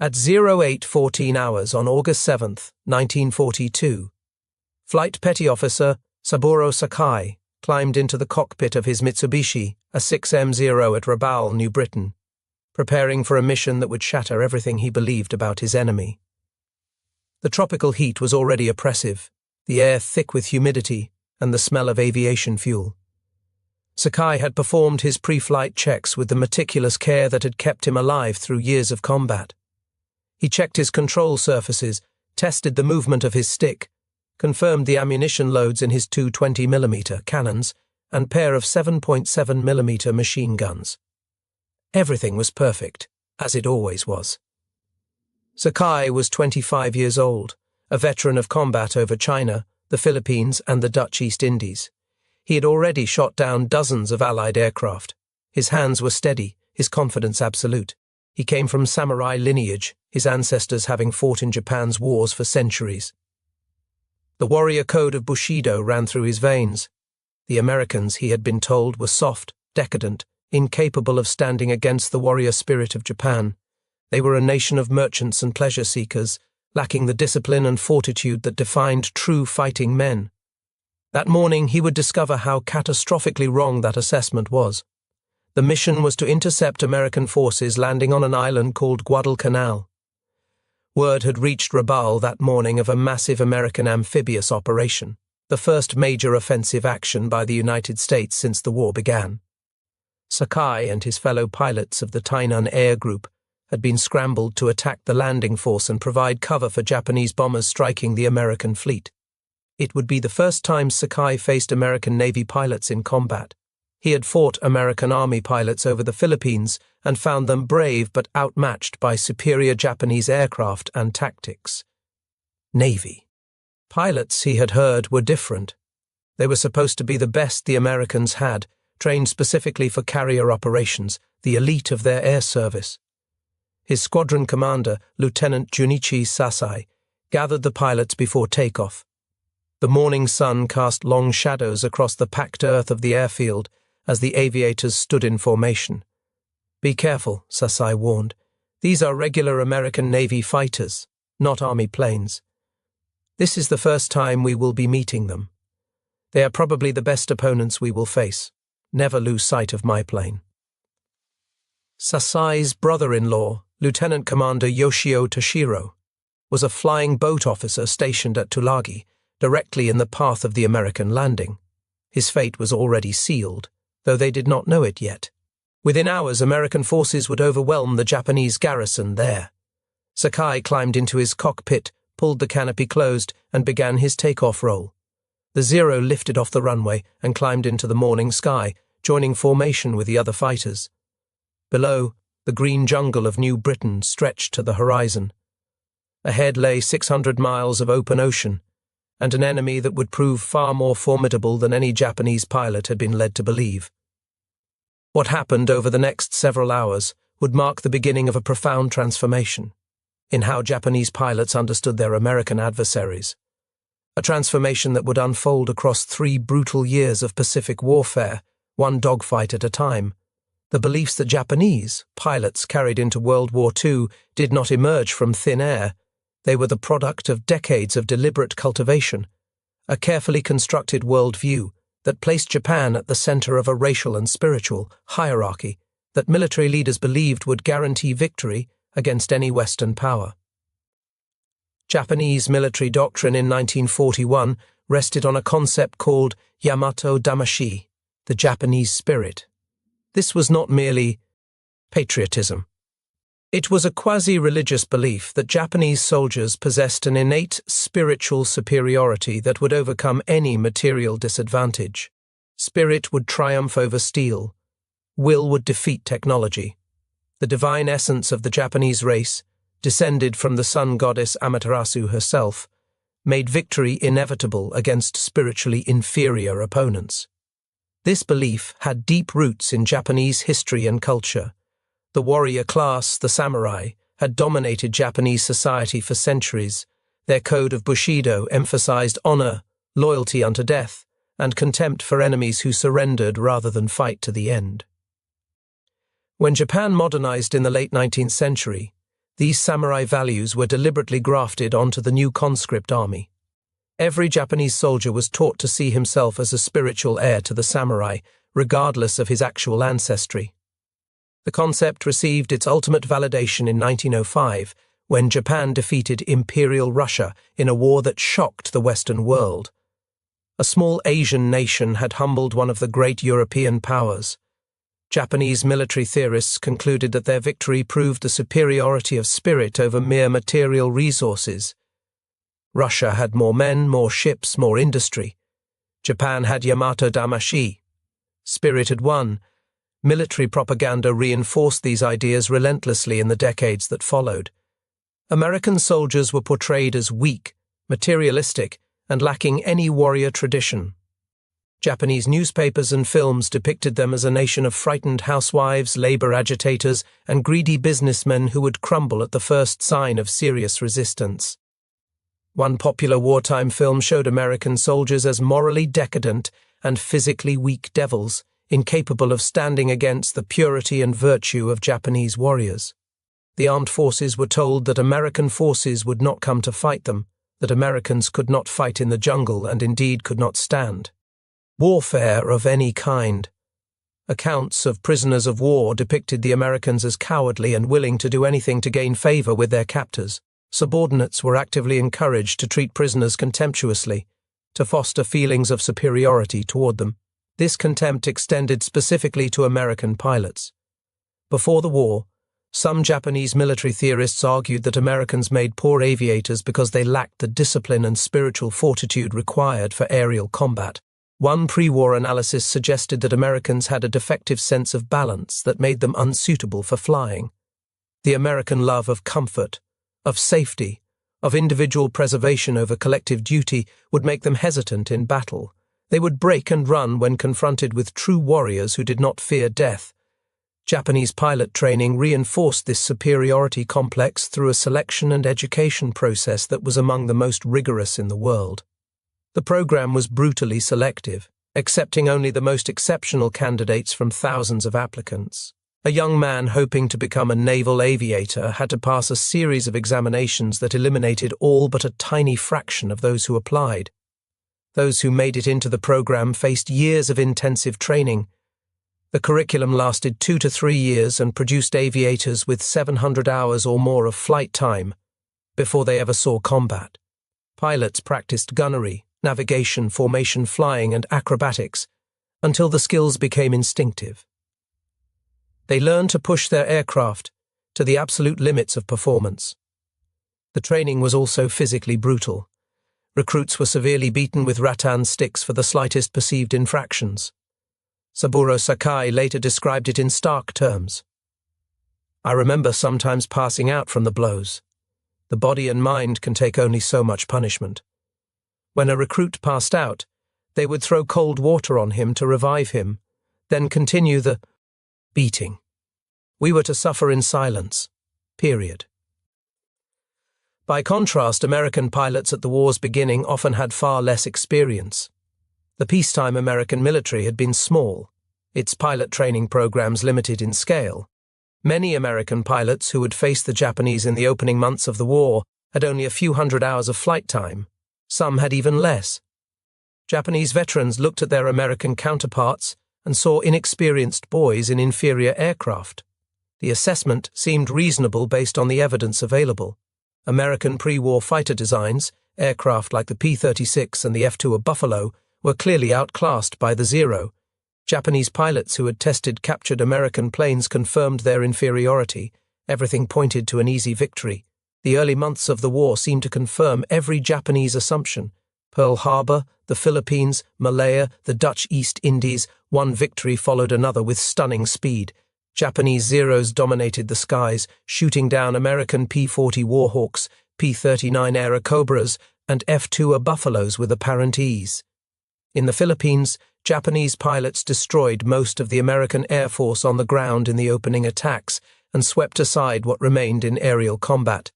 At 08:14 hours on August 7, 1942, Flight Petty Officer Saburo Sakai climbed into the cockpit of his Mitsubishi, a 6M0 at Rabaul, New Britain, preparing for a mission that would shatter everything he believed about his enemy. The tropical heat was already oppressive, the air thick with humidity and the smell of aviation fuel. Sakai had performed his pre-flight checks with the meticulous care that had kept him alive through years of combat. He checked his control surfaces, tested the movement of his stick, confirmed the ammunition loads in his two 20mm cannons and pair of 7.7mm machine guns. Everything was perfect, as it always was. Sakai was 25 years old, a veteran of combat over China, the Philippines and the Dutch East Indies. He had already shot down dozens of Allied aircraft. His hands were steady, his confidence absolute. He came from samurai lineage, his ancestors having fought in Japan's wars for centuries. The warrior code of Bushido ran through his veins. The Americans, he had been told, were soft, decadent, incapable of standing against the warrior spirit of Japan. They were a nation of merchants and pleasure seekers, lacking the discipline and fortitude that defined true fighting men. That morning he would discover how catastrophically wrong that assessment was. The mission was to intercept American forces landing on an island called Guadalcanal. Word had reached Rabaul that morning of a massive American amphibious operation, the first major offensive action by the United States since the war began. Sakai and his fellow pilots of the Tainan Air Group had been scrambled to attack the landing force and provide cover for Japanese bombers striking the American fleet. It would be the first time Sakai faced American Navy pilots in combat. He had fought American Army pilots over the Philippines and found them brave but outmatched by superior Japanese aircraft and tactics. Navy. Pilots, he had heard, were different. They were supposed to be the best the Americans had, trained specifically for carrier operations, the elite of their air service. His squadron commander, Lieutenant Junichi Sasai, gathered the pilots before takeoff. The morning sun cast long shadows across the packed earth of the airfield as the aviators stood in formation. "Be careful," Sasai warned. "These are regular American Navy fighters, not Army planes. This is the first time we will be meeting them. They are probably the best opponents we will face. Never lose sight of my plane." Sasai's brother-in-law, Lieutenant Commander Yoshio Toshiro, was a flying boat officer stationed at Tulagi, directly in the path of the American landing. His fate was already sealed, though they did not know it yet. Within hours, American forces would overwhelm the Japanese garrison there. Sakai climbed into his cockpit, pulled the canopy closed, and began his takeoff roll. The Zero lifted off the runway and climbed into the morning sky, joining formation with the other fighters. Below, the green jungle of New Britain stretched to the horizon. Ahead lay 600 miles of open ocean, and an enemy that would prove far more formidable than any Japanese pilot had been led to believe. What happened over the next several hours would mark the beginning of a profound transformation in how Japanese pilots understood their American adversaries. A transformation that would unfold across 3 brutal years of Pacific warfare, one dogfight at a time. The beliefs that Japanese pilots carried into World War II did not emerge from thin air. They were the product of decades of deliberate cultivation, a carefully constructed worldview that placed Japan at the center of a racial and spiritual hierarchy that military leaders believed would guarantee victory against any Western power. Japanese military doctrine in 1941 rested on a concept called Yamato Damashi, the Japanese spirit. This was not merely patriotism. It was a quasi-religious belief that Japanese soldiers possessed an innate spiritual superiority that would overcome any material disadvantage. Spirit would triumph over steel. Will would defeat technology. The divine essence of the Japanese race, descended from the sun goddess Amaterasu herself, made victory inevitable against spiritually inferior opponents. This belief had deep roots in Japanese history and culture. The warrior class, the samurai, had dominated Japanese society for centuries. Their code of Bushido emphasized honor, loyalty unto death, and contempt for enemies who surrendered rather than fight to the end. When Japan modernized in the late 19th century, These samurai values were deliberately grafted onto the new conscript army. Every Japanese soldier was taught to see himself as a spiritual heir to the samurai, regardless of his actual ancestry. The concept received its ultimate validation in 1905, when Japan defeated Imperial Russia in a war that shocked the Western world. A small Asian nation had humbled one of the great European powers. Japanese military theorists concluded that their victory proved the superiority of spirit over mere material resources. Russia had more men, more ships, more industry. Japan had Yamato Damashi. Spirit had won. Military propaganda reinforced these ideas relentlessly in the decades that followed. American soldiers were portrayed as weak, materialistic, and lacking any warrior tradition. Japanese newspapers and films depicted them as a nation of frightened housewives, labor agitators, and greedy businessmen who would crumble at the first sign of serious resistance. One popular wartime film showed American soldiers as morally decadent and physically weak devils, incapable of standing against the purity and virtue of Japanese warriors. The armed forces were told that American forces would not come to fight them, that Americans could not fight in the jungle and indeed could not stand warfare of any kind. Accounts of prisoners of war depicted the Americans as cowardly and willing to do anything to gain favor with their captors. Subordinates were actively encouraged to treat prisoners contemptuously, to foster feelings of superiority toward them. This contempt extended specifically to American pilots. Before the war, some Japanese military theorists argued that Americans made poor aviators because they lacked the discipline and spiritual fortitude required for aerial combat. One pre-war analysis suggested that Americans had a defective sense of balance that made them unsuitable for flying. The American love of comfort, of safety, of individual preservation over collective duty would make them hesitant in battle. They would break and run when confronted with true warriors who did not fear death. Japanese pilot training reinforced this superiority complex through a selection and education process that was among the most rigorous in the world. The program was brutally selective, accepting only the most exceptional candidates from thousands of applicants. A young man hoping to become a naval aviator had to pass a series of examinations that eliminated all but a tiny fraction of those who applied. Those who made it into the program faced years of intensive training. The curriculum lasted 2 to 3 years and produced aviators with 700 hours or more of flight time before they ever saw combat. Pilots practiced gunnery, navigation, formation flying, and acrobatics until the skills became instinctive. They learned to push their aircraft to the absolute limits of performance. The training was also physically brutal. Recruits were severely beaten with rattan sticks for the slightest perceived infractions. Saburo Sakai later described it in stark terms. "I remember sometimes passing out from the blows. The body and mind can take only so much punishment. When a recruit passed out, they would throw cold water on him to revive him, then continue the beating. We were to suffer in silence. Period." By contrast, American pilots at the war's beginning often had far less experience. The peacetime American military had been small, its pilot training programs limited in scale. Many American pilots who would face the Japanese in the opening months of the war had only a few hundred hours of flight time. Some had even less. Japanese veterans looked at their American counterparts and saw inexperienced boys in inferior aircraft. The assessment seemed reasonable based on the evidence available. American pre-war fighter designs, aircraft like the P-36 and the F-2 Buffalo, were clearly outclassed by the Zero. Japanese pilots who had tested captured American planes confirmed their inferiority. Everything pointed to an easy victory. The early months of the war seemed to confirm every Japanese assumption. Pearl Harbor, the Philippines, Malaya, the Dutch East Indies, one victory followed another with stunning speed. Japanese Zeros dominated the skies, shooting down American P-40 Warhawks, P-39 Airacobras, and F-2 Buffaloes with apparent ease. In the Philippines, Japanese pilots destroyed most of the American Air Force on the ground in the opening attacks and swept aside what remained in aerial combat.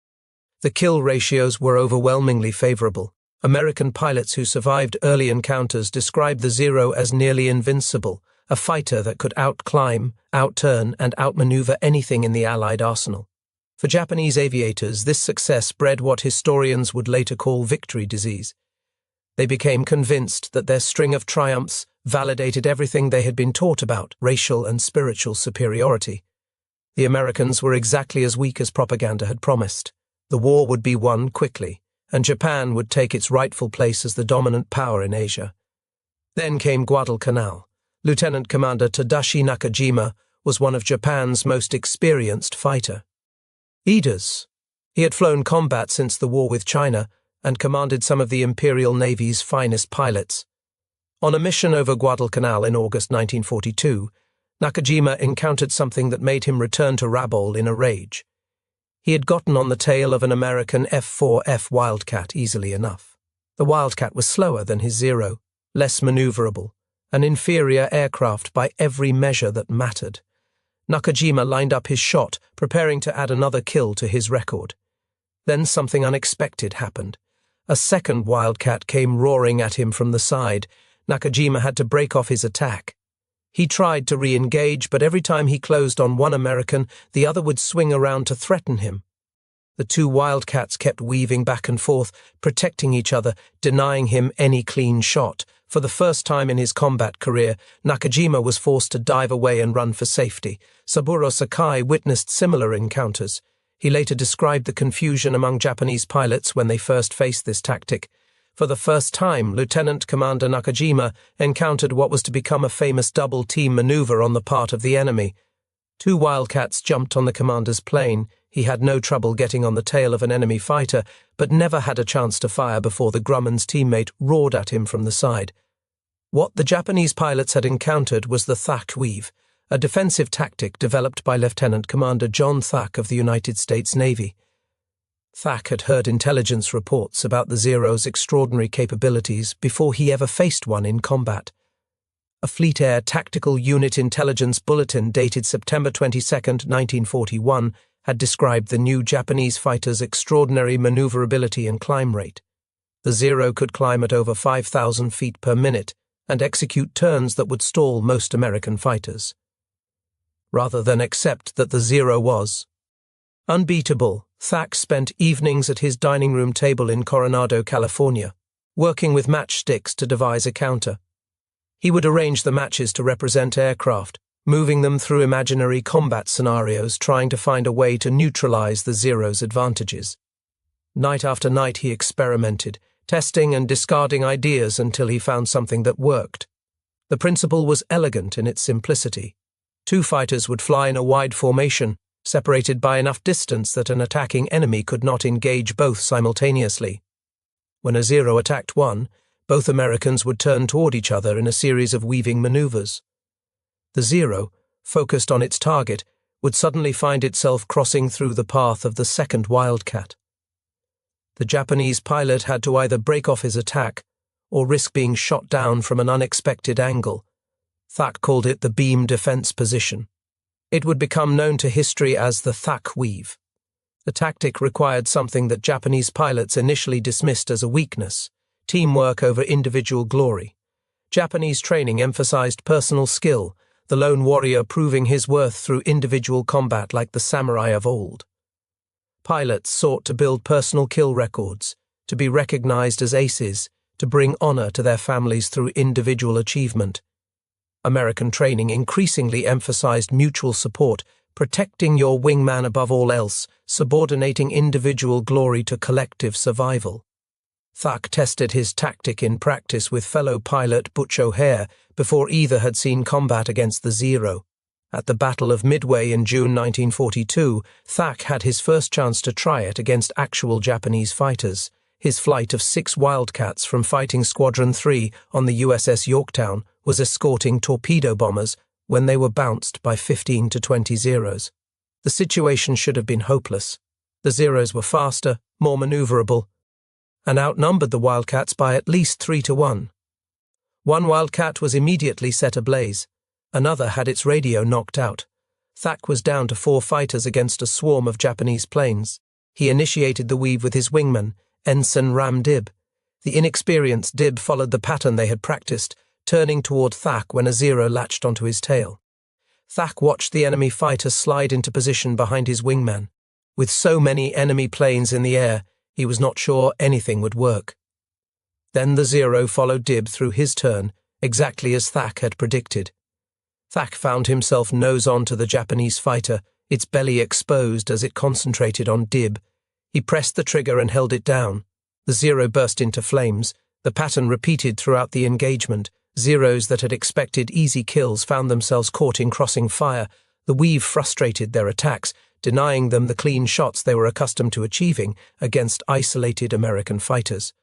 The kill ratios were overwhelmingly favorable. American pilots who survived early encounters described the Zero as nearly invincible, a fighter that could outclimb, outturn, and outmaneuver anything in the Allied arsenal. For Japanese aviators, this success bred what historians would later call victory disease. They became convinced that their string of triumphs validated everything they had been taught about racial and spiritual superiority. The Americans were exactly as weak as propaganda had promised. The war would be won quickly, and Japan would take its rightful place as the dominant power in Asia. Then came Guadalcanal. Lieutenant Commander Tadashi Nakajima was one of Japan's most experienced fighter leaders. He had flown combat since the war with China and commanded some of the Imperial Navy's finest pilots. On a mission over Guadalcanal in August 1942, Nakajima encountered something that made him return to Rabaul in a rage. He had gotten on the tail of an American F4F Wildcat easily enough. The Wildcat was slower than his Zero, less maneuverable, an inferior aircraft by every measure that mattered. Nakajima lined up his shot, preparing to add another kill to his record. Then something unexpected happened. A second Wildcat came roaring at him from the side. Nakajima had to break off his attack. He tried to re-engage, but every time he closed on one American, the other would swing around to threaten him. The two Wildcats kept weaving back and forth, protecting each other, denying him any clean shot. For the first time in his combat career, Nakajima was forced to dive away and run for safety. Saburo Sakai witnessed similar encounters. He later described the confusion among Japanese pilots when they first faced this tactic. For the first time, Lieutenant Commander Nakajima encountered what was to become a famous double-team maneuver on the part of the enemy. Two Wildcats jumped on the commander's plane. He had no trouble getting on the tail of an enemy fighter, but never had a chance to fire before the Grumman's teammate roared at him from the side. What the Japanese pilots had encountered was the Thach Weave, a defensive tactic developed by Lieutenant Commander John Thach of the United States Navy. Thach had heard intelligence reports about the Zero's extraordinary capabilities before he ever faced one in combat. A Fleet Air Tactical Unit Intelligence Bulletin dated September 22, 1941, had described the new Japanese fighter's extraordinary maneuverability and climb rate. The Zero could climb at over 5,000 feet per minute and execute turns that would stall most American fighters. Rather than accept that the Zero was unbeatable, Thach spent evenings at his dining room table in Coronado, California, working with matchsticks to devise a counter. He would arrange the matches to represent aircraft, moving them through imaginary combat scenarios, trying to find a way to neutralize the Zero's advantages. Night after night he experimented, testing and discarding ideas until he found something that worked. The principle was elegant in its simplicity. Two fighters would fly in a wide formation, separated by enough distance that an attacking enemy could not engage both simultaneously. When a Zero attacked one, both Americans would turn toward each other in a series of weaving maneuvers. The Zero, focused on its target, would suddenly find itself crossing through the path of the second Wildcat. The Japanese pilot had to either break off his attack or risk being shot down from an unexpected angle. Thach called it the beam defense position. It would become known to history as the Thach Weave. The tactic required something that Japanese pilots initially dismissed as a weakness: teamwork over individual glory. Japanese training emphasized personal skill, the lone warrior proving his worth through individual combat like the samurai of old. Pilots sought to build personal kill records, to be recognized as aces, to bring honor to their families through individual achievement. American training increasingly emphasized mutual support, protecting your wingman above all else, subordinating individual glory to collective survival. Thach tested his tactic in practice with fellow pilot Butch O'Hare before either had seen combat against the Zero. At the Battle of Midway in June 1942, Thach had his first chance to try it against actual Japanese fighters. His flight of 6 Wildcats from Fighting Squadron 3 on the USS Yorktown was escorting torpedo bombers when they were bounced by 15 to 20 Zeros. The situation should have been hopeless. The Zeros were faster, more maneuverable, and outnumbered the Wildcats by at least 3 to 1. One Wildcat was immediately set ablaze. Another had its radio knocked out. Thach was down to 4 fighters against a swarm of Japanese planes. He initiated the weave with his wingman, Ensign Ram Dib. The inexperienced Dib followed the pattern they had practiced, turning toward Thach when a Zero latched onto his tail. Thach watched the enemy fighter slide into position behind his wingman. With so many enemy planes in the air, he was not sure anything would work. Then the Zero followed Dib through his turn, exactly as Thach had predicted. Thach found himself nose-on to the Japanese fighter, its belly exposed as it concentrated on Dib. He pressed the trigger and held it down. The Zero burst into flames. The pattern repeated throughout the engagement. Zeros that had expected easy kills found themselves caught in crossing fire. The Weave frustrated their attacks, denying them the clean shots they were accustomed to achieving against isolated American fighters.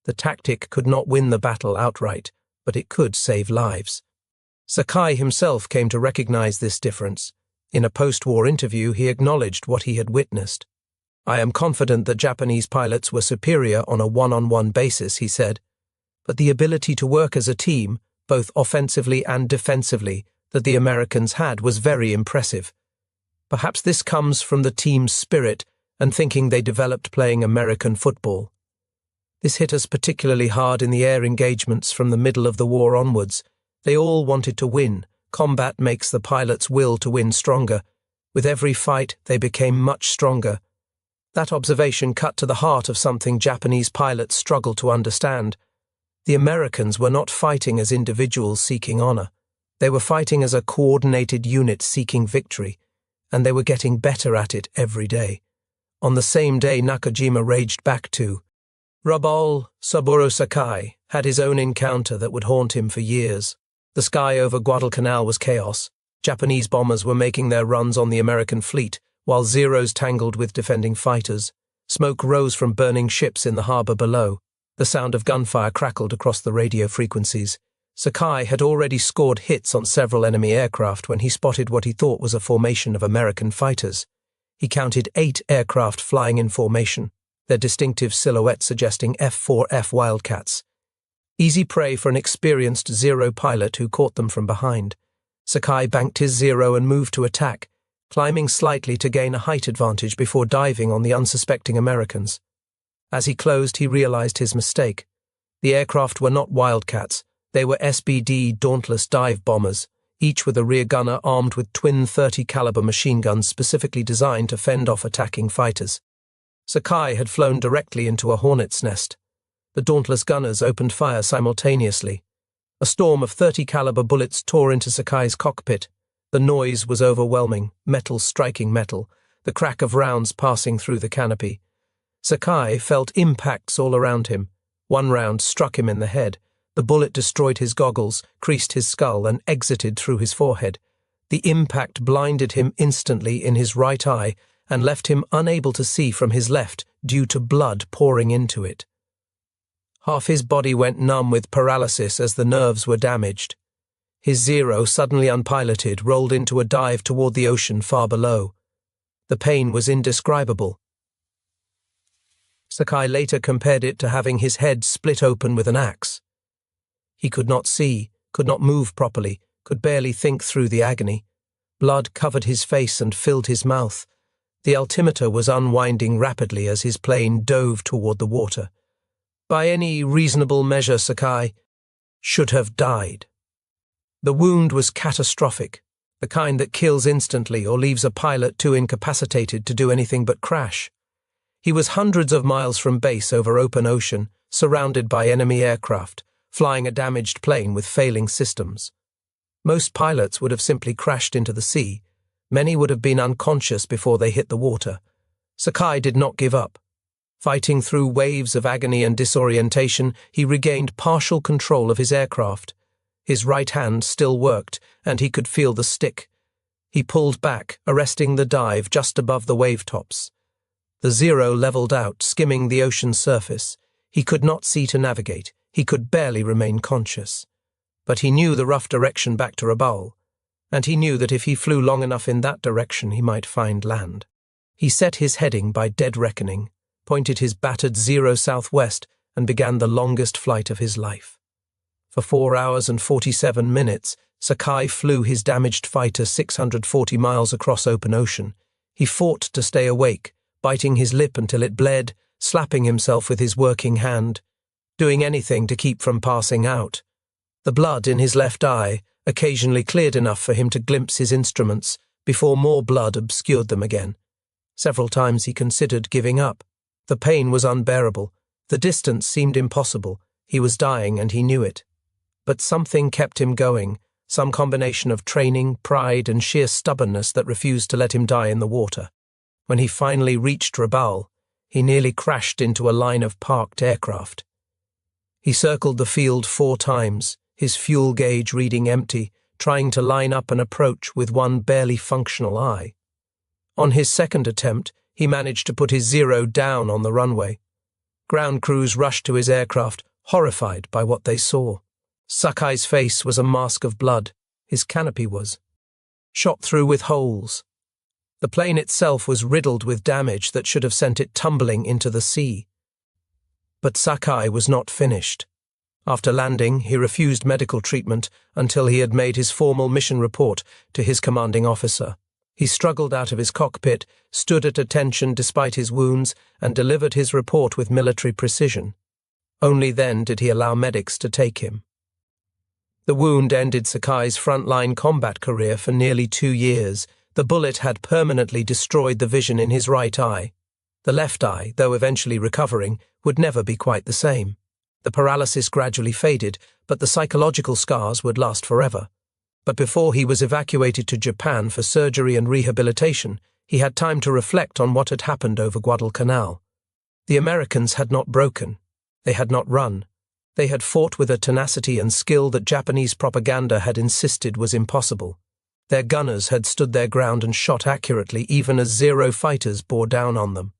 The tactic could not win the battle outright, but it could save lives. Sakai himself came to recognize this difference. In a post-war interview, he acknowledged what he had witnessed. "I am confident that Japanese pilots were superior on a one-on-one basis," he said, "but the ability to work as a team, both offensively and defensively, that the Americans had was very impressive. Perhaps this comes from the team's spirit and thinking they developed playing American football. This hit us particularly hard in the air engagements from the middle of the war onwards. They all wanted to win. Combat makes the pilots' will to win stronger. With every fight, they became much stronger." That observation cut to the heart of something Japanese pilots struggled to understand. The Americans were not fighting as individuals seeking honor. They were fighting as a coordinated unit seeking victory, and they were getting better at it every day. On the same day Nakajima raged back to Rabaul, Saburo Sakai had his own encounter that would haunt him for years. The sky over Guadalcanal was chaos. Japanese bombers were making their runs on the American fleet, while Zeros tangled with defending fighters. Smoke rose from burning ships in the harbor below. The sound of gunfire crackled across the radio frequencies. Sakai had already scored hits on several enemy aircraft when he spotted what he thought was a formation of American fighters. He counted 8 aircraft flying in formation, their distinctive silhouette suggesting F6F Wildcats. Easy prey for an experienced Zero pilot who caught them from behind. Sakai banked his Zero and moved to attack, climbing slightly to gain a height advantage before diving on the unsuspecting Americans. As he closed, he realized his mistake. The aircraft were not Wildcats. They were SBD Dauntless dive bombers, each with a rear gunner armed with twin 30-caliber machine guns specifically designed to fend off attacking fighters. Sakai had flown directly into a hornet's nest. The Dauntless gunners opened fire simultaneously. A storm of 30-caliber bullets tore into Sakai's cockpit. The noise was overwhelming, metal striking metal, the crack of rounds passing through the canopy. Sakai felt impacts all around him. One round struck him in the head. The bullet destroyed his goggles, creased his skull, and exited through his forehead. The impact blinded him instantly in his right eye and left him unable to see from his left due to blood pouring into it. Half his body went numb with paralysis as the nerves were damaged. His Zero, suddenly unpiloted, rolled into a dive toward the ocean far below. The pain was indescribable. Sakai later compared it to having his head split open with an axe. He could not see, could not move properly, could barely think through the agony. Blood covered his face and filled his mouth. The altimeter was unwinding rapidly as his plane dove toward the water. By any reasonable measure, Sakai should have died. The wound was catastrophic, the kind that kills instantly or leaves a pilot too incapacitated to do anything but crash. He was hundreds of miles from base over open ocean, surrounded by enemy aircraft, flying a damaged plane with failing systems. Most pilots would have simply crashed into the sea. Many would have been unconscious before they hit the water. Sakai did not give up. Fighting through waves of agony and disorientation, he regained partial control of his aircraft. His right hand still worked, and he could feel the stick. He pulled back, arresting the dive just above the wave tops. The Zero leveled out, skimming the ocean's surface. He could not see to navigate. He could barely remain conscious. But he knew the rough direction back to Rabaul, and he knew that if he flew long enough in that direction he might find land. He set his heading by dead reckoning, pointed his battered Zero southwest, and began the longest flight of his life. For 4 hours and 47 minutes, Sakai flew his damaged fighter 640 miles across open ocean. He fought to stay awake, biting his lip until it bled, slapping himself with his working hand, doing anything to keep from passing out. The blood in his left eye occasionally cleared enough for him to glimpse his instruments before more blood obscured them again. Several times he considered giving up. The pain was unbearable. The distance seemed impossible. He was dying and he knew it. But something kept him going, some combination of training, pride, and sheer stubbornness that refused to let him die in the water. When he finally reached Rabaul, he nearly crashed into a line of parked aircraft. He circled the field 4 times, his fuel gauge reading empty, trying to line up an approach with one barely functional eye. On his second attempt, he managed to put his Zero down on the runway. Ground crews rushed to his aircraft, horrified by what they saw. Sakai's face was a mask of blood. His canopy was shot through with holes. The plane itself was riddled with damage that should have sent it tumbling into the sea. But Sakai was not finished. After landing, he refused medical treatment until he had made his formal mission report to his commanding officer. He struggled out of his cockpit, stood at attention despite his wounds, and delivered his report with military precision. Only then did he allow medics to take him. The wound ended Sakai's frontline combat career for nearly 2 years. The bullet had permanently destroyed the vision in his right eye. The left eye, though eventually recovering, would never be quite the same. The paralysis gradually faded, but the psychological scars would last forever. But before he was evacuated to Japan for surgery and rehabilitation, he had time to reflect on what had happened over Guadalcanal. The Americans had not broken. They had not run. They had fought with a tenacity and skill that Japanese propaganda had insisted was impossible. Their gunners had stood their ground and shot accurately even as Zero fighters bore down on them.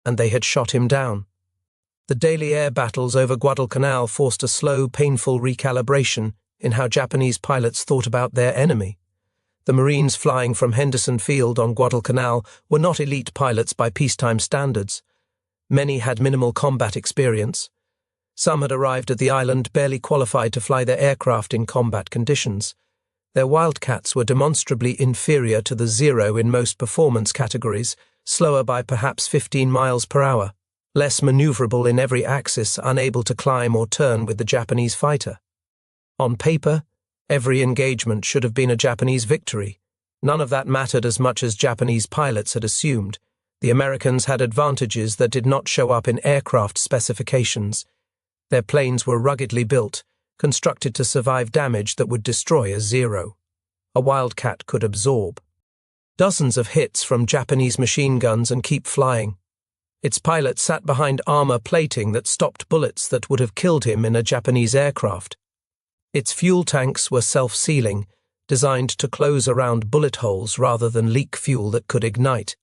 And they had shot him down. The daily air battles over Guadalcanal forced a slow, painful recalibration in how Japanese pilots thought about their enemy. The Marines flying from Henderson Field on Guadalcanal were not elite pilots by peacetime standards. Many had minimal combat experience. Some had arrived at the island barely qualified to fly their aircraft in combat conditions. Their Wildcats were demonstrably inferior to the Zero in most performance categories, slower by perhaps 15 miles per hour, less maneuverable in every axis, unable to climb or turn with the Japanese fighter. On paper, every engagement should have been a Japanese victory. None of that mattered as much as Japanese pilots had assumed. The Americans had advantages that did not show up in aircraft specifications. Their planes were ruggedly built, constructed to survive damage that would destroy a Zero. A Wildcat could absorb dozens of hits from Japanese machine guns and keep flying. Its pilot sat behind armor plating that stopped bullets that would have killed him in a Japanese aircraft. Its fuel tanks were self-sealing, designed to close around bullet holes rather than leak fuel that could ignite.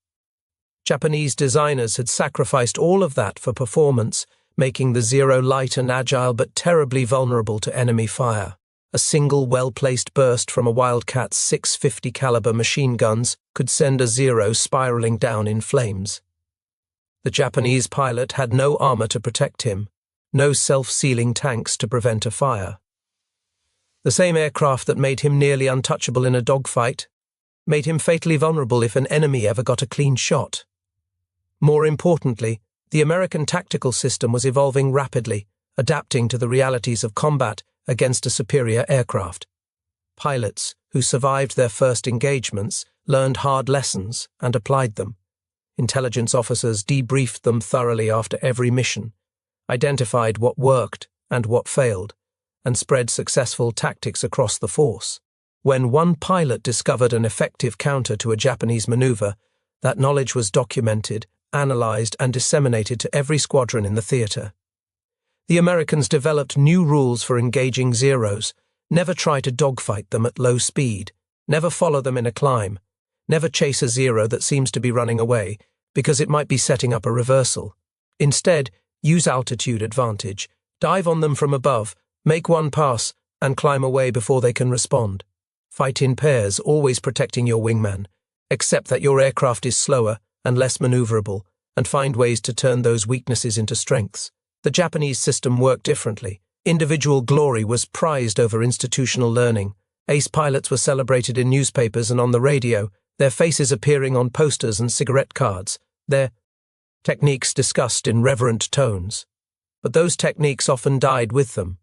Japanese designers had sacrificed all of that for performance, making the Zero light and agile but terribly vulnerable to enemy fire. A single well-placed burst from a Wildcat's .650 caliber machine guns could send a Zero spiraling down in flames. The Japanese pilot had no armor to protect him, no self-sealing tanks to prevent a fire. The same aircraft that made him nearly untouchable in a dogfight made him fatally vulnerable if an enemy ever got a clean shot. More importantly, the American tactical system was evolving rapidly, adapting to the realities of combat against a superior aircraft. Pilots who survived their first engagements learned hard lessons and applied them. Intelligence officers debriefed them thoroughly after every mission, identified what worked and what failed, and spread successful tactics across the force. When one pilot discovered an effective counter to a Japanese maneuver, that knowledge was documented, analyzed, and disseminated to every squadron in the theater. The Americans developed new rules for engaging Zeros. Never try to dogfight them at low speed. Never follow them in a climb. Never chase a Zero that seems to be running away, because it might be setting up a reversal. Instead, use altitude advantage. Dive on them from above, make one pass, and climb away before they can respond. Fight in pairs, always protecting your wingman. Accept that your aircraft is slower and less maneuverable, and find ways to turn those weaknesses into strengths. The Japanese system worked differently. Individual glory was prized over institutional learning. Ace pilots were celebrated in newspapers and on the radio, their faces appearing on posters and cigarette cards, their techniques discussed in reverent tones. But those techniques often died with them.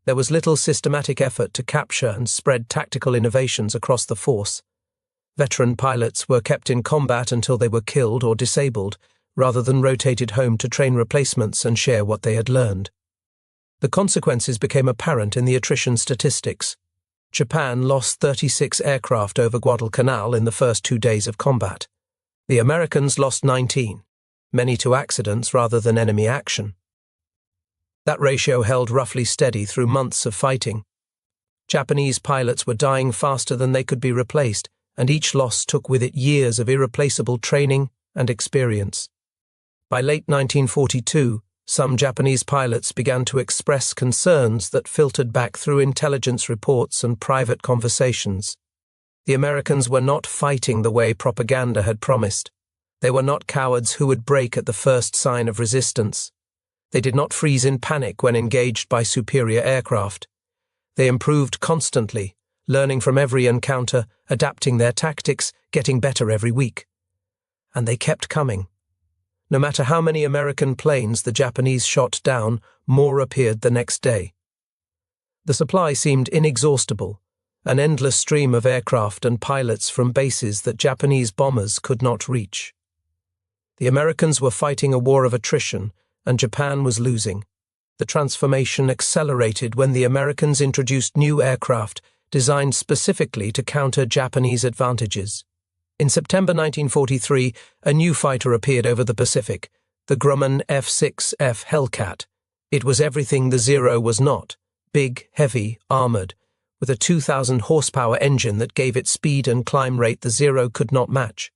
There was little systematic effort to capture and spread tactical innovations across the force. Veteran pilots were kept in combat until they were killed or disabled, rather than rotated home to train replacements and share what they had learned. The consequences became apparent in the attrition statistics. Japan lost 36 aircraft over Guadalcanal in the first 2 days of combat. The Americans lost 19, many to accidents rather than enemy action. That ratio held roughly steady through months of fighting. Japanese pilots were dying faster than they could be replaced, and each loss took with it years of irreplaceable training and experience. By late 1942, some Japanese pilots began to express concerns that filtered back through intelligence reports and private conversations. The Americans were not fighting the way propaganda had promised. They were not cowards who would break at the first sign of resistance. They did not freeze in panic when engaged by superior aircraft. They improved constantly, learning from every encounter, adapting their tactics, getting better every week. And they kept coming. No matter how many American planes the Japanese shot down, more appeared the next day. The supply seemed inexhaustible, an endless stream of aircraft and pilots from bases that Japanese bombers could not reach. The Americans were fighting a war of attrition, and Japan was losing. The transformation accelerated when the Americans introduced new aircraft designed specifically to counter Japanese advantages. In September 1943, a new fighter appeared over the Pacific, the Grumman F6F Hellcat. It was everything the Zero was not: big, heavy, armored, with a 2,000 horsepower engine that gave it speed and climb rate the Zero could not match.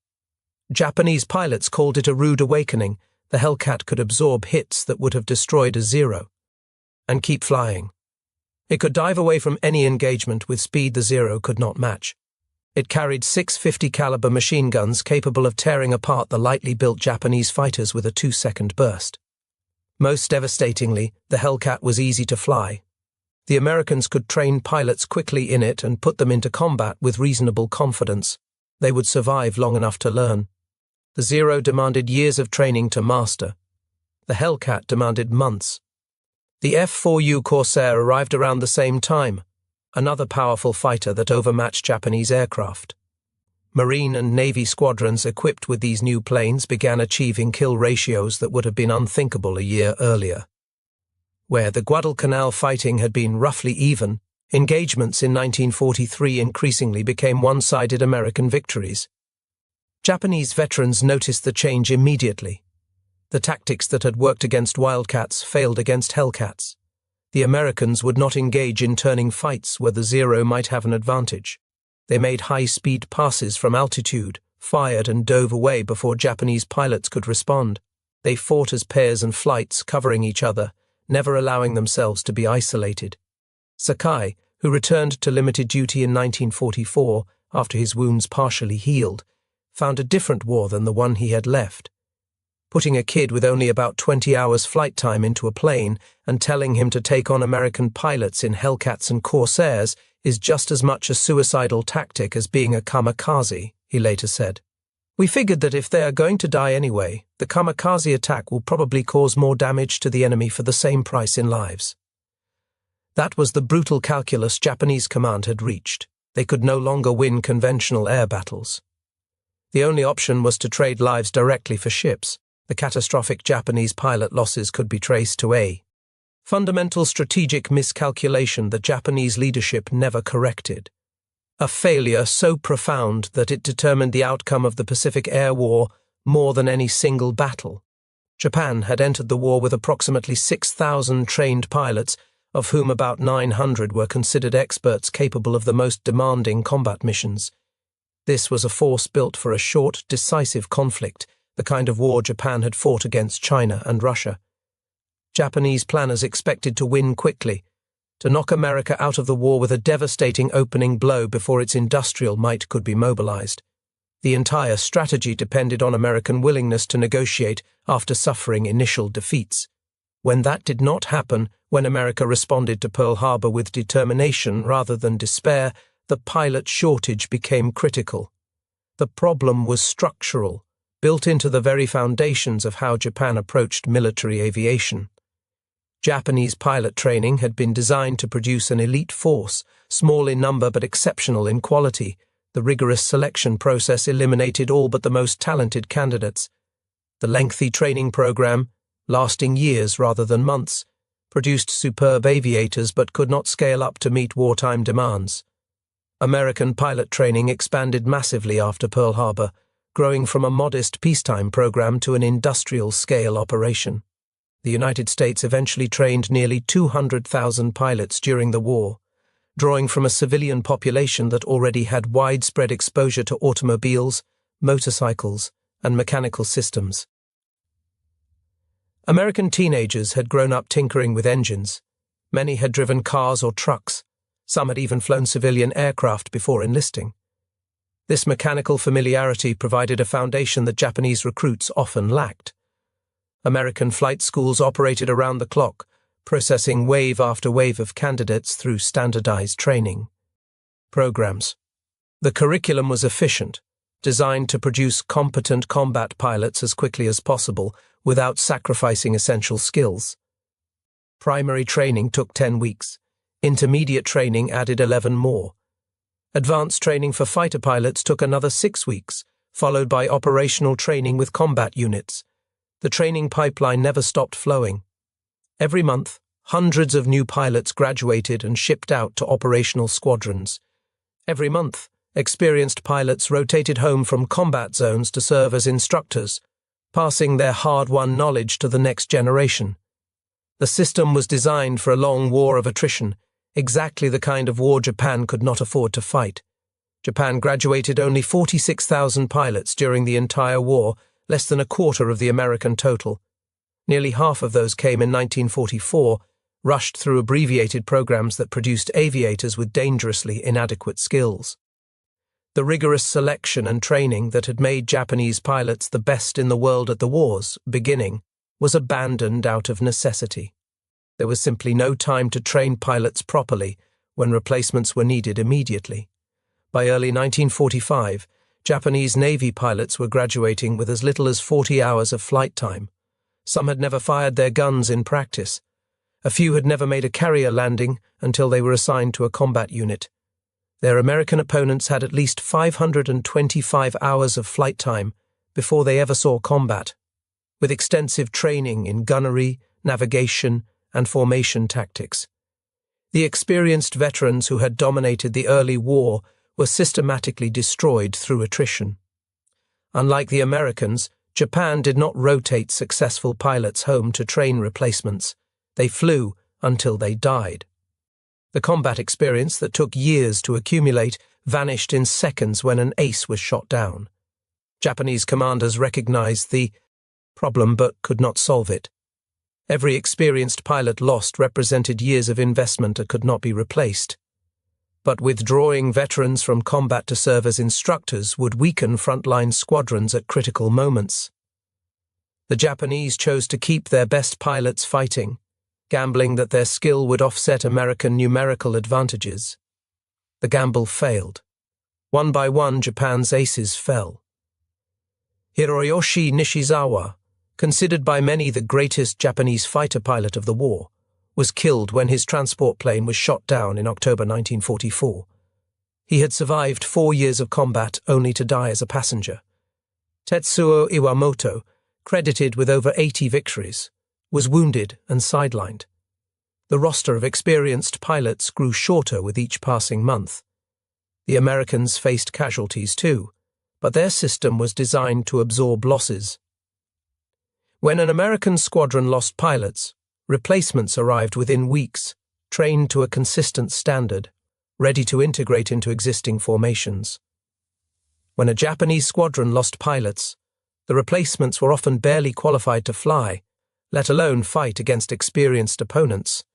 Japanese pilots called it a rude awakening. The Hellcat could absorb hits that would have destroyed a Zero and keep flying. It could dive away from any engagement with speed the Zero could not match. It carried 6 50 caliber machine guns capable of tearing apart the lightly built Japanese fighters with a 2-second burst. Most devastatingly, the Hellcat was easy to fly. The Americans could train pilots quickly in it and put them into combat with reasonable confidence. They would survive long enough to learn. The Zero demanded years of training to master. The Hellcat demanded months. The F4U Corsair arrived around the same time, another powerful fighter that overmatched Japanese aircraft. Marine and Navy squadrons equipped with these new planes began achieving kill ratios that would have been unthinkable a year earlier. Where the Guadalcanal fighting had been roughly even, engagements in 1943 increasingly became one-sided American victories. Japanese veterans noticed the change immediately. The tactics that had worked against Wildcats failed against Hellcats. The Americans would not engage in turning fights where the Zero might have an advantage. They made high-speed passes from altitude, fired and dove away before Japanese pilots could respond. They fought as pairs and flights, covering each other, never allowing themselves to be isolated. Sakai, who returned to limited duty in 1944 after his wounds partially healed, found a different war than the one he had left. Putting a kid with only about 20 hours flight time into a plane and telling him to take on American pilots in Hellcats and Corsairs is just as much a suicidal tactic as being a kamikaze, he later said. We figured that if they are going to die anyway, the kamikaze attack will probably cause more damage to the enemy for the same price in lives. That was the brutal calculus Japanese command had reached. They could no longer win conventional air battles. The only option was to trade lives directly for ships. The catastrophic Japanese pilot losses could be traced to a fundamental strategic miscalculation the Japanese leadership never corrected. A failure so profound that it determined the outcome of the Pacific Air War more than any single battle. Japan had entered the war with approximately 6,000 trained pilots, of whom about 900 were considered experts capable of the most demanding combat missions. This was a force built for a short, decisive conflict, the kind of war Japan had fought against China and Russia. Japanese planners expected to win quickly, to knock America out of the war with a devastating opening blow before its industrial might could be mobilized. The entire strategy depended on American willingness to negotiate after suffering initial defeats. When that did not happen, when America responded to Pearl Harbor with determination rather than despair, the pilot shortage became critical. The problem was structural, built into the very foundations of how Japan approached military aviation. Japanese pilot training had been designed to produce an elite force, small in number but exceptional in quality, The rigorous selection process eliminated all but the most talented candidates. The lengthy training program, lasting years rather than months, produced superb aviators but could not scale up to meet wartime demands. American pilot training expanded massively after Pearl Harbor, growing from a modest peacetime program to an industrial-scale operation. The United States eventually trained nearly 200,000 pilots during the war, drawing from a civilian population that already had widespread exposure to automobiles, motorcycles, and mechanical systems. American teenagers had grown up tinkering with engines. Many had driven cars or trucks. Some had even flown civilian aircraft before enlisting. This mechanical familiarity provided a foundation that Japanese recruits often lacked. American flight schools operated around the clock, processing wave after wave of candidates through standardized training programs. The curriculum was efficient, designed to produce competent combat pilots as quickly as possible without sacrificing essential skills. Primary training took 10 weeks. Intermediate training added 11 more. Advanced training for fighter pilots took another 6 weeks, followed by operational training with combat units. The training pipeline never stopped flowing. Every month, hundreds of new pilots graduated and shipped out to operational squadrons. Every month, experienced pilots rotated home from combat zones to serve as instructors, passing their hard-won knowledge to the next generation. The system was designed for a long war of attrition, exactly the kind of war Japan could not afford to fight. Japan graduated only 46,000 pilots during the entire war, less than a quarter of the American total. Nearly half of those came in 1944, rushed through abbreviated programs that produced aviators with dangerously inadequate skills. The rigorous selection and training that had made Japanese pilots the best in the world at the war's beginning was abandoned out of necessity. There was simply no time to train pilots properly when replacements were needed immediately. By early 1945, Japanese Navy pilots were graduating with as little as 40 hours of flight time. Some had never fired their guns in practice. A few had never made a carrier landing until they were assigned to a combat unit. Their American opponents had at least 525 hours of flight time before they ever saw combat, with extensive training in gunnery, navigation, and formation tactics. The experienced veterans who had dominated the early war were systematically destroyed through attrition. Unlike the Americans, Japan did not rotate successful pilots home to train replacements. They flew until they died. The combat experience that took years to accumulate vanished in seconds when an ace was shot down. Japanese commanders recognized the problem but could not solve it. Every experienced pilot lost represented years of investment that could not be replaced. But withdrawing veterans from combat to serve as instructors would weaken frontline squadrons at critical moments. The Japanese chose to keep their best pilots fighting, gambling that their skill would offset American numerical advantages. The gamble failed. One by one, Japan's aces fell. Hiroyoshi Nishizawa, considered by many the greatest Japanese fighter pilot of the war, was killed when his transport plane was shot down in October 1944. He had survived 4 years of combat only to die as a passenger. Tetsuo Iwamoto, credited with over 80 victories, was wounded and sidelined. The roster of experienced pilots grew shorter with each passing month. The Americans faced casualties too, but their system was designed to absorb losses. When an American squadron lost pilots, replacements arrived within weeks, trained to a consistent standard, ready to integrate into existing formations. When a Japanese squadron lost pilots, the replacements were often barely qualified to fly, let alone fight against experienced opponents.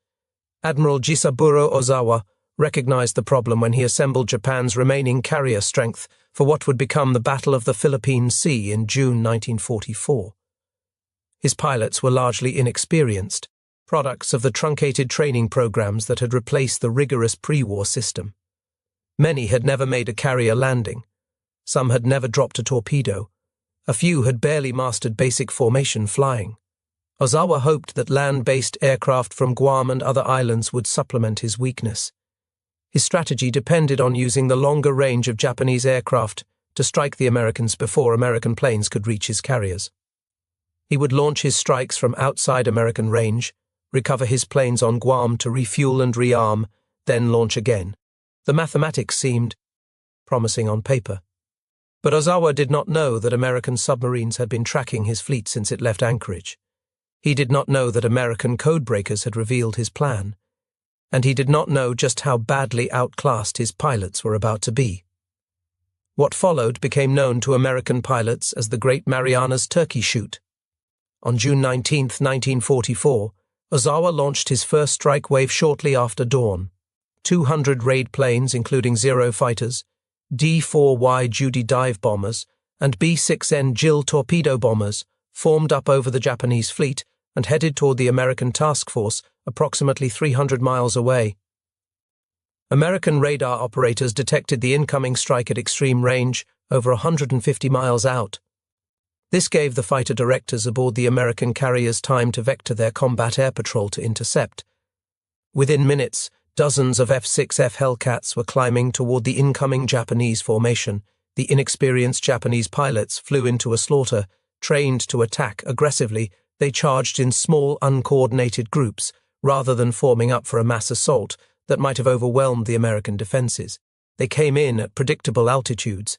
Admiral Jisaburo Ozawa recognized the problem when he assembled Japan's remaining carrier strength for what would become the Battle of the Philippine Sea in June 1944. His pilots were largely inexperienced, products of the truncated training programs that had replaced the rigorous pre-war system. Many had never made a carrier landing. Some had never dropped a torpedo. A few had barely mastered basic formation flying. Ozawa hoped that land-based aircraft from Guam and other islands would supplement his weakness. His strategy depended on using the longer range of Japanese aircraft to strike the Americans before American planes could reach his carriers. He would launch his strikes from outside American range, recover his planes on Guam to refuel and rearm, then launch again. The mathematics seemed promising on paper. But Ozawa did not know that American submarines had been tracking his fleet since it left anchorage. He did not know that American codebreakers had revealed his plan. And he did not know just how badly outclassed his pilots were about to be. What followed became known to American pilots as the Great Marianas Turkey Shoot. On June 19, 1944, Ozawa launched his first strike wave shortly after dawn. 200 raid planes, including Zero fighters, D-4Y Judy dive bombers, and B-6N Jill torpedo bombers, formed up over the Japanese fleet and headed toward the American task force approximately 300 miles away. American radar operators detected the incoming strike at extreme range, over 150 miles out. This gave the fighter directors aboard the American carriers time to vector their combat air patrol to intercept. Within minutes, dozens of F6F Hellcats were climbing toward the incoming Japanese formation. The inexperienced Japanese pilots flew into a slaughter. Trained to attack aggressively, they charged in small, uncoordinated groups, rather than forming up for a mass assault that might have overwhelmed the American defenses. They came in at predictable altitudes,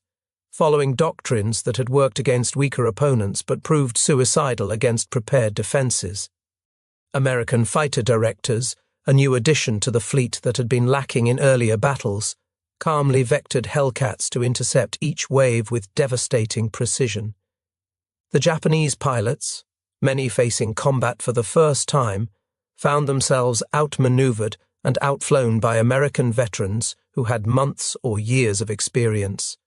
following doctrines that had worked against weaker opponents but proved suicidal against prepared defenses. American fighter directors, a new addition to the fleet that had been lacking in earlier battles, calmly vectored Hellcats to intercept each wave with devastating precision. The Japanese pilots, many facing combat for the first time, found themselves outmaneuvered and outflown by American veterans who had months or years of experience.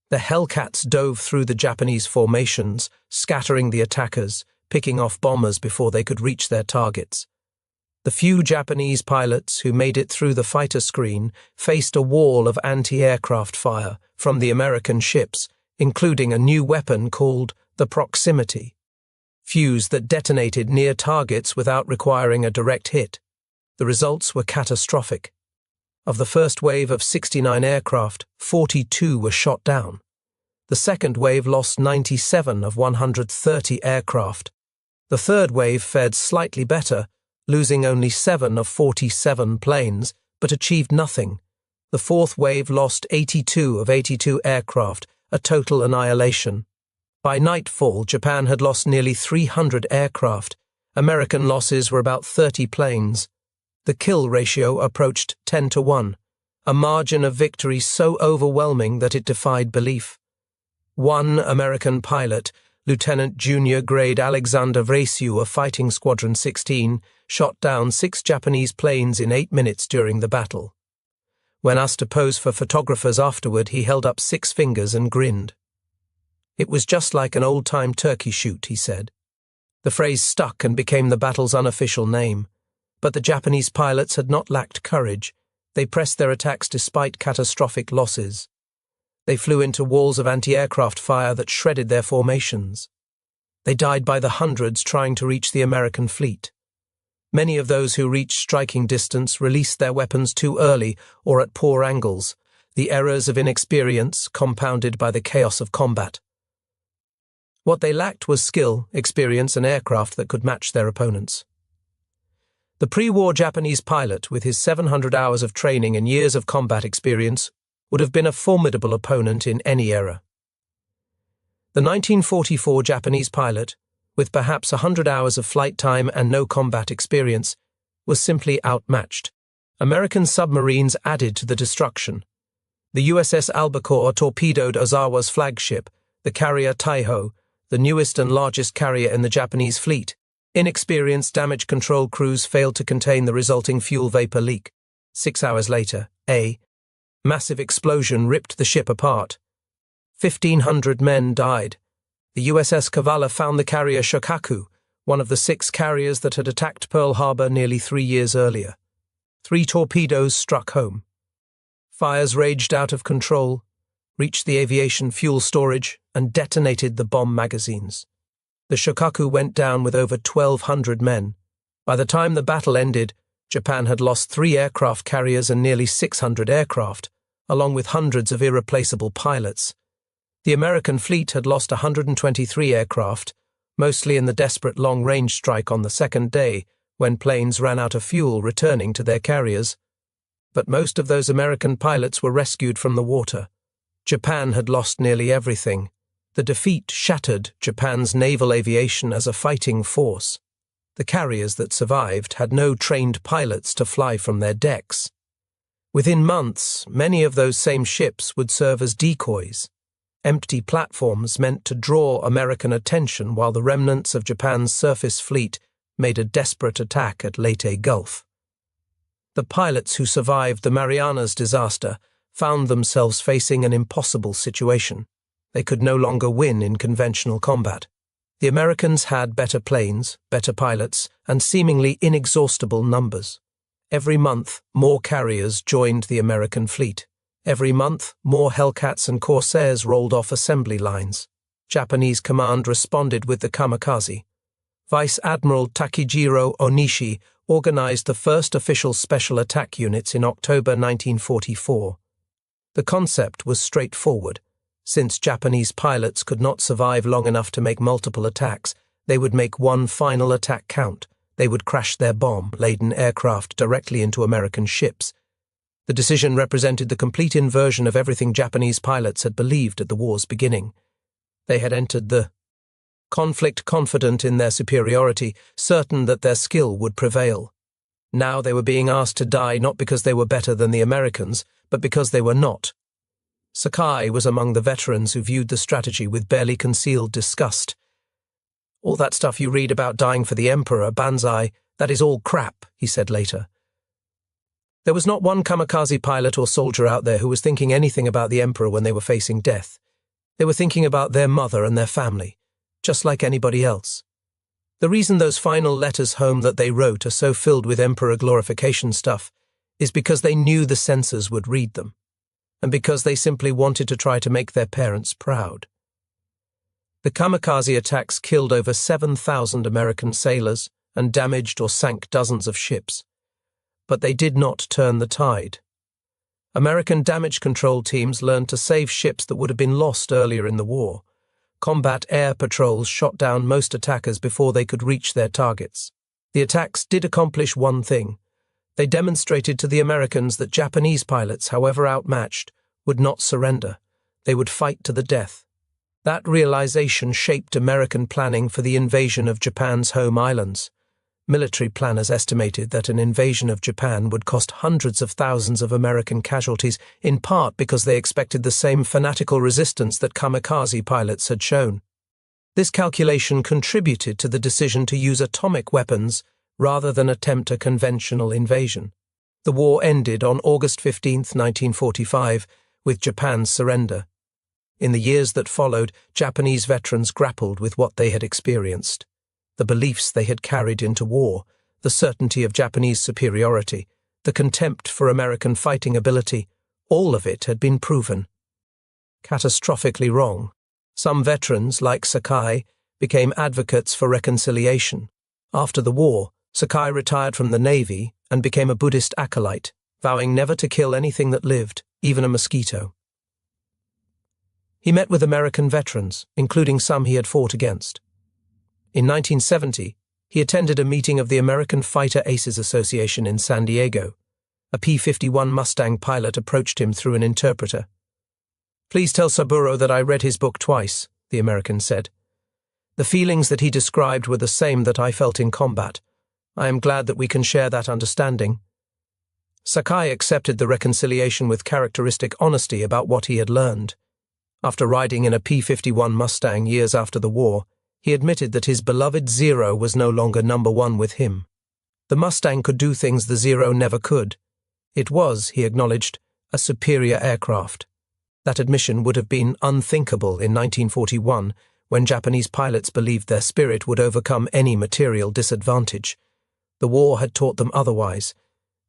The Hellcats dove through the Japanese formations, scattering the attackers, picking off bombers before they could reach their targets. The few Japanese pilots who made it through the fighter screen faced a wall of anti-aircraft fire from the American ships, including a new weapon called the proximity fuse that detonated near targets without requiring a direct hit. The results were catastrophic. Of the first wave of 69 aircraft, 42 were shot down. The second wave lost 97 of 130 aircraft. The third wave fared slightly better, losing only 7 of 47 planes, but achieved nothing. The fourth wave lost 82 of 82 aircraft, a total annihilation. By nightfall, Japan had lost nearly 300 aircraft. American losses were about 30 planes. The kill ratio approached 10-1, a margin of victory so overwhelming that it defied belief. One American pilot, Lieutenant Junior Grade Alexander Vrasiu of Fighting Squadron 16, shot down 6 Japanese planes in 8 minutes during the battle. When asked to pose for photographers afterward, he held up 6 fingers and grinned. "It was just like an old-time turkey shoot," he said. The phrase stuck and became the battle's unofficial name. But the Japanese pilots had not lacked courage. They pressed their attacks despite catastrophic losses. They flew into walls of anti-aircraft fire that shredded their formations. They died by the hundreds trying to reach the American fleet. Many of those who reached striking distance released their weapons too early or at poor angles, the errors of inexperience compounded by the chaos of combat. What they lacked was skill, experience, and aircraft that could match their opponents. The pre-war Japanese pilot, with his 700 hours of training and years of combat experience, would have been a formidable opponent in any era. The 1944 Japanese pilot, with perhaps 100 hours of flight time and no combat experience, was simply outmatched. American submarines added to the destruction. The USS Albacore torpedoed Ozawa's flagship, the carrier Taiho, the newest and largest carrier in the Japanese fleet. Inexperienced damage control crews failed to contain the resulting fuel vapor leak. 6 hours later, a massive explosion ripped the ship apart. 1,500 men died. The USS Kavala found the carrier Shokaku, one of the 6 carriers that had attacked Pearl Harbor nearly 3 years earlier. 3 torpedoes struck home. Fires raged out of control, reached the aviation fuel storage, and detonated the bomb magazines. The Shokaku went down with over 1,200 men. By the time the battle ended, Japan had lost 3 aircraft carriers and nearly 600 aircraft, along with hundreds of irreplaceable pilots. The American fleet had lost 123 aircraft, mostly in the desperate long-range strike on the second day, when planes ran out of fuel returning to their carriers. But most of those American pilots were rescued from the water. Japan had lost nearly everything. The defeat shattered Japan's naval aviation as a fighting force. The carriers that survived had no trained pilots to fly from their decks. Within months, many of those same ships would serve as decoys, empty platforms meant to draw American attention while the remnants of Japan's surface fleet made a desperate attack at Leyte Gulf. The pilots who survived the Marianas disaster found themselves facing an impossible situation. They could no longer win in conventional combat. The Americans had better planes, better pilots, and seemingly inexhaustible numbers. Every month, more carriers joined the American fleet. Every month, more Hellcats and Corsairs rolled off assembly lines. Japanese command responded with the kamikaze. Vice Admiral Takejiro Onishi organized the first official special attack units in October 1944. The concept was straightforward. Since Japanese pilots could not survive long enough to make multiple attacks, they would make one final attack count. They would crash their bomb-laden aircraft directly into American ships. The decision represented the complete inversion of everything Japanese pilots had believed at the war's beginning. They had entered the conflict confident in their superiority, certain that their skill would prevail. Now they were being asked to die not because they were better than the Americans, but because they were not. Sakai was among the veterans who viewed the strategy with barely concealed disgust. "All that stuff you read about dying for the Emperor, Banzai, that is all crap," he said later. There was not one kamikaze pilot or soldier out there who was thinking anything about the Emperor when they were facing death. They were thinking about their mother and their family, just like anybody else. The reason those final letters home that they wrote are so filled with Emperor glorification stuff is because they knew the censors would read them, and because they simply wanted to try to make their parents proud. The kamikaze attacks killed over 7,000 American sailors and damaged or sank dozens of ships. But they did not turn the tide. American damage control teams learned to save ships that would have been lost earlier in the war. Combat air patrols shot down most attackers before they could reach their targets. The attacks did accomplish one thing. They demonstrated to the Americans that Japanese pilots, however outmatched, would not surrender. They would fight to the death. That realization shaped American planning for the invasion of Japan's home islands. Military planners estimated that an invasion of Japan would cost hundreds of thousands of American casualties, in part because they expected the same fanatical resistance that kamikaze pilots had shown. This calculation contributed to the decision to use atomic weapons rather than attempt a conventional invasion. The war ended on August 15, 1945, with Japan's surrender. In the years that followed, Japanese veterans grappled with what they had experienced. The beliefs they had carried into war, the certainty of Japanese superiority, the contempt for American fighting ability, all of it had been proven catastrophically wrong. Some veterans, like Sakai, became advocates for reconciliation. After the war, Sakai retired from the Navy and became a Buddhist acolyte, vowing never to kill anything that lived, even a mosquito. He met with American veterans, including some he had fought against. In 1970, he attended a meeting of the American Fighter Aces Association in San Diego. A P-51 Mustang pilot approached him through an interpreter. "Please tell Saburo that I read his book twice," the American said. "The feelings that he described were the same that I felt in combat. I am glad that we can share that understanding." Sakai accepted the reconciliation with characteristic honesty about what he had learned. After riding in a P-51 Mustang years after the war, he admitted that his beloved Zero was no longer number one with him. The Mustang could do things the Zero never could. It was, he acknowledged, a superior aircraft. That admission would have been unthinkable in 1941, when Japanese pilots believed their spirit would overcome any material disadvantage. The war had taught them otherwise.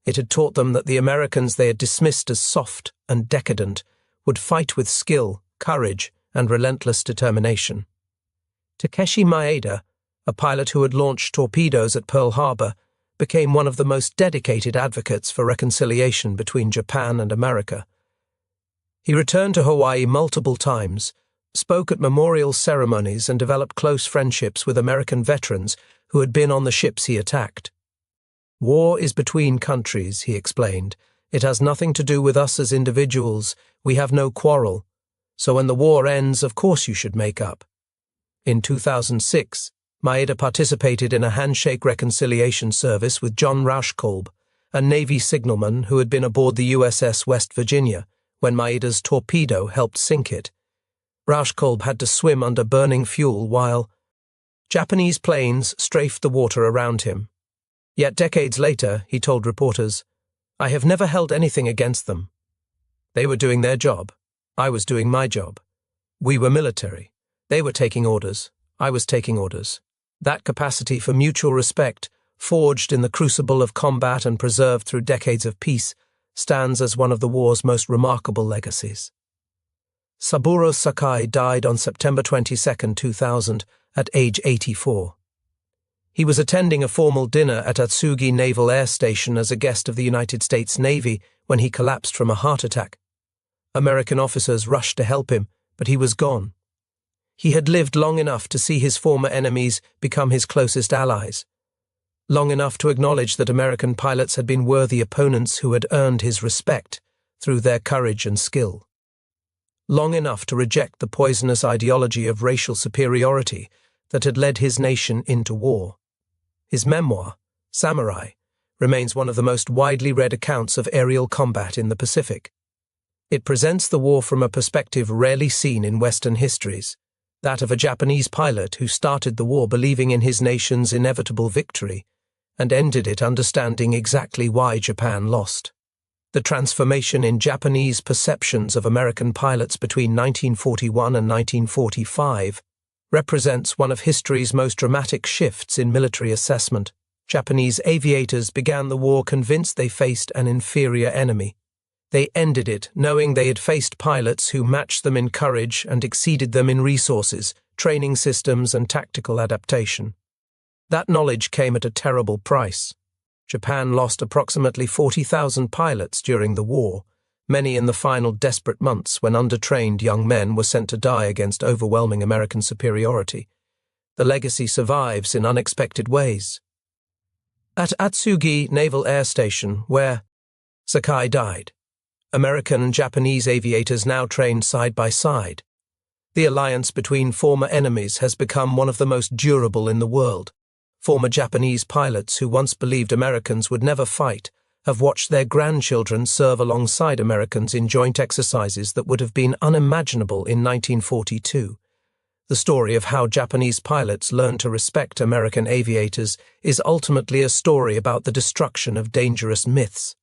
It had taught them that the Americans they had dismissed as soft and decadent would fight with skill, courage, and relentless determination. Takeshi Maeda, a pilot who had launched torpedoes at Pearl Harbor, became one of the most dedicated advocates for reconciliation between Japan and America. He returned to Hawaii multiple times, spoke at memorial ceremonies, and developed close friendships with American veterans who had been on the ships he attacked. "War is between countries," he explained. "It has nothing to do with us as individuals. We have no quarrel. So when the war ends, of course you should make up." In 2006, Maeda participated in a handshake reconciliation service with John Rauschkolb, a Navy signalman who had been aboard the USS West Virginia when Maeda's torpedo helped sink it. Rauschkolb had to swim under burning fuel while Japanese planes strafed the water around him. Yet decades later, he told reporters, "I have never held anything against them. They were doing their job. I was doing my job. We were military. They were taking orders. I was taking orders." That capacity for mutual respect, forged in the crucible of combat and preserved through decades of peace, stands as one of the war's most remarkable legacies. Saburo Sakai died on September 22, 2000, at age 84. He was attending a formal dinner at Atsugi Naval Air Station as a guest of the United States Navy when he collapsed from a heart attack. American officers rushed to help him, but he was gone. He had lived long enough to see his former enemies become his closest allies, long enough to acknowledge that American pilots had been worthy opponents who had earned his respect through their courage and skill, long enough to reject the poisonous ideology of racial superiority that had led his nation into war. His memoir, Samurai, remains one of the most widely read accounts of aerial combat in the Pacific. It presents the war from a perspective rarely seen in Western histories, that of a Japanese pilot who started the war believing in his nation's inevitable victory and ended it understanding exactly why Japan lost. The transformation in Japanese perceptions of American pilots between 1941 and 1945 represents one of history's most dramatic shifts in military assessment. Japanese aviators began the war convinced they faced an inferior enemy. They ended it knowing they had faced pilots who matched them in courage and exceeded them in resources, training systems, and tactical adaptation. That knowledge came at a terrible price. Japan lost approximately 40,000 pilots during the war, many in the final desperate months when undertrained young men were sent to die against overwhelming American superiority. The legacy survives in unexpected ways. At Atsugi Naval Air Station, where Sakai died, American and Japanese aviators now trained side by side. The alliance between former enemies has become one of the most durable in the world. Former Japanese pilots who once believed Americans would never fight have watched their grandchildren serve alongside Americans in joint exercises that would have been unimaginable in 1942. The story of how Japanese pilots learned to respect American aviators is ultimately a story about the destruction of dangerous myths.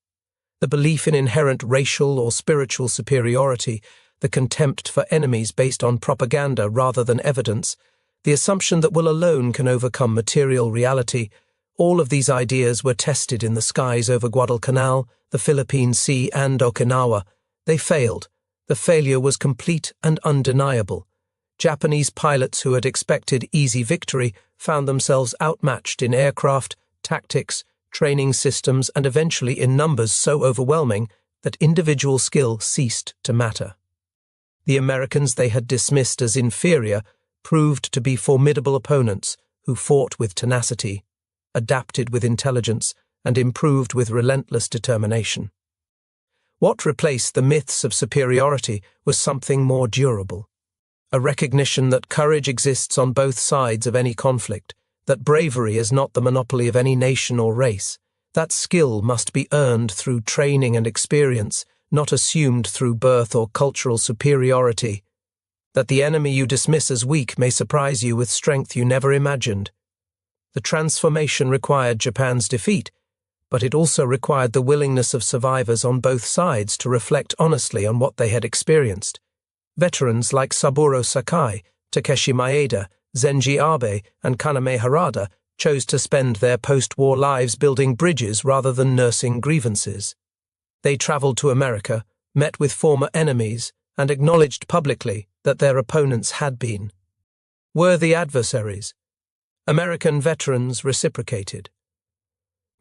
The belief in inherent racial or spiritual superiority, the contempt for enemies based on propaganda rather than evidence, the assumption that will alone can overcome material reality, all of these ideas were tested in the skies over Guadalcanal, the Philippine Sea, and Okinawa. They failed. The failure was complete and undeniable. Japanese pilots who had expected easy victory found themselves outmatched in aircraft, tactics, training systems, and eventually in numbers so overwhelming that individual skill ceased to matter. The Americans they had dismissed as inferior proved to be formidable opponents who fought with tenacity, adapted with intelligence, and improved with relentless determination. What replaced the myths of superiority was something more durable, a recognition that courage exists on both sides of any conflict, that bravery is not the monopoly of any nation or race, that skill must be earned through training and experience, not assumed through birth or cultural superiority, that the enemy you dismiss as weak may surprise you with strength you never imagined. The transformation required Japan's defeat, but it also required the willingness of survivors on both sides to reflect honestly on what they had experienced. Veterans like Saburo Sakai, Takeshi Maeda, Zenji Abe, and Kaname Harada chose to spend their post-war lives building bridges rather than nursing grievances. They traveled to America, met with former enemies, and acknowledged publicly that their opponents had been worthy adversaries. American veterans reciprocated.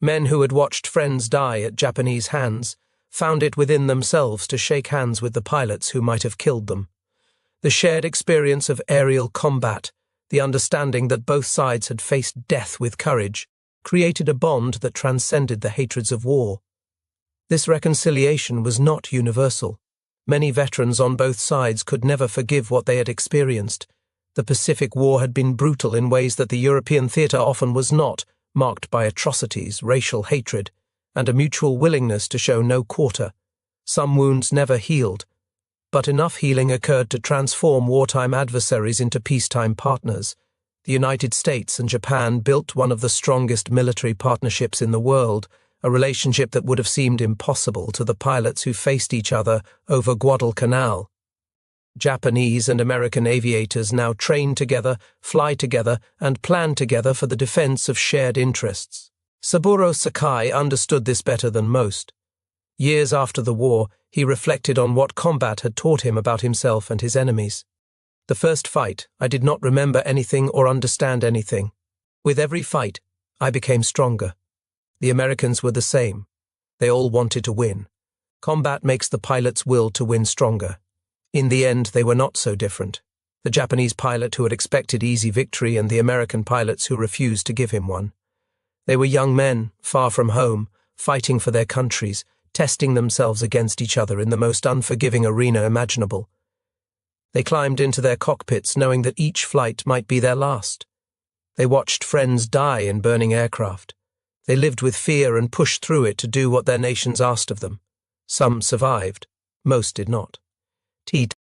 Men who had watched friends die at Japanese hands found it within themselves to shake hands with the pilots who might have killed them. The shared experience of aerial combat, the understanding that both sides had faced death with courage, created a bond that transcended the hatreds of war. This reconciliation was not universal. Many veterans on both sides could never forgive what they had experienced. The Pacific War had been brutal in ways that the European theatre often was not, marked by atrocities, racial hatred, and a mutual willingness to show no quarter. Some wounds never healed, but enough healing occurred to transform wartime adversaries into peacetime partners. The United States and Japan built one of the strongest military partnerships in the world, a relationship that would have seemed impossible to the pilots who faced each other over Guadalcanal. Japanese and American aviators now train together, fly together, and plan together for the defense of shared interests. Saburo Sakai understood this better than most. Years after the war, he reflected on what combat had taught him about himself and his enemies. The first fight, I did not remember anything or understand anything. With every fight, I became stronger. The Americans were the same. They all wanted to win. Combat makes the pilot's will to win stronger. In the end, they were not so different. The Japanese pilot who had expected easy victory and the American pilots who refused to give him one. They were young men, far from home, fighting for their countries, testing themselves against each other in the most unforgiving arena imaginable. They climbed into their cockpits knowing that each flight might be their last. They watched friends die in burning aircraft. They lived with fear and pushed through it to do what their nations asked of them. Some survived, most did not.